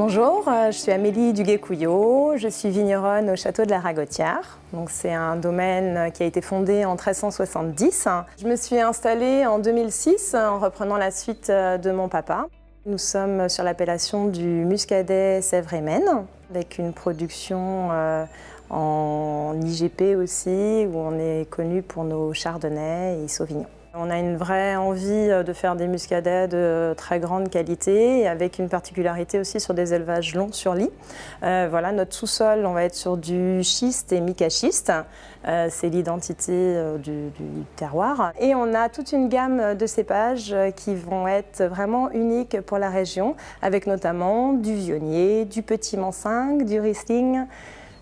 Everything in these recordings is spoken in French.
Bonjour, je suis Amélie Duguay-Couillot, je suis vigneronne au château de la Ragotière. C'est un domaine qui a été fondé en 1370. Je me suis installée en 2006 en reprenant la suite de mon papa. Nous sommes sur l'appellation du Muscadet Sèvres et Maine, avec une production en IGP aussi, où on est connu pour nos chardonnays et sauvignons. On a une vraie envie de faire des muscadets de très grande qualité, avec une particularité aussi sur des élevages longs sur lit. Voilà, notre sous-sol, on va être sur du schiste et mica-schiste. C'est l'identité du terroir. Et on a toute une gamme de cépages qui vont être vraiment uniques pour la région, avec notamment du Viognier, du Petit Mansingue, du Riesling,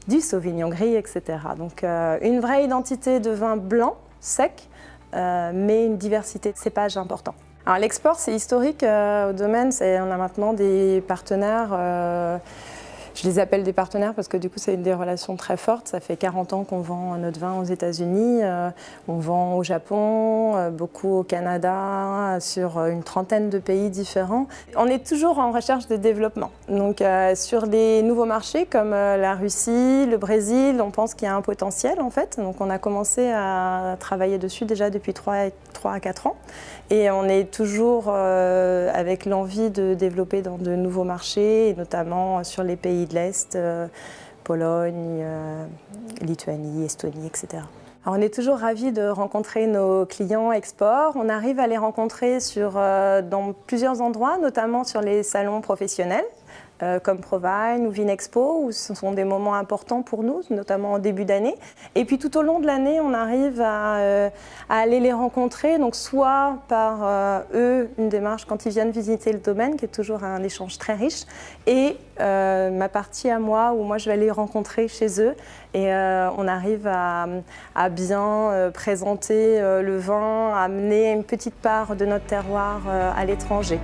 du Sauvignon gris, etc. Donc une vraie identité de vin blanc, sec, mais une diversité de cépages importants. Alors l'export, c'est historique au domaine, on a maintenant des partenaires, je les appelle des partenaires parce que du coup c'est des relations très fortes. Ça fait 40 ans qu'on vend notre vin aux États-Unis, on vend au Japon, beaucoup au Canada, sur une trentaine de pays différents. On est toujours en recherche de développement. Donc sur les nouveaux marchés comme la Russie, le Brésil, on pense qu'il y a un potentiel en fait. Donc on a commencé à travailler dessus déjà depuis 3 à 4 ans. Et on est toujours avec l'envie de développer dans de nouveaux marchés, et notamment sur les pays de l'Est, Pologne, Lituanie, Estonie, etc. Alors on est toujours ravis de rencontrer nos clients export. On arrive à les rencontrer dans plusieurs endroits, notamment sur les salons professionnels, comme Provine ou Vinexpo, où ce sont des moments importants pour nous, notamment en début d'année. Et puis tout au long de l'année, on arrive à aller les rencontrer, donc soit par eux, une démarche quand ils viennent visiter le domaine, qui est toujours un échange très riche, et ma partie à moi, où moi je vais aller les rencontrer chez eux, et on arrive à bien présenter le vin, à amener une petite part de notre terroir à l'étranger.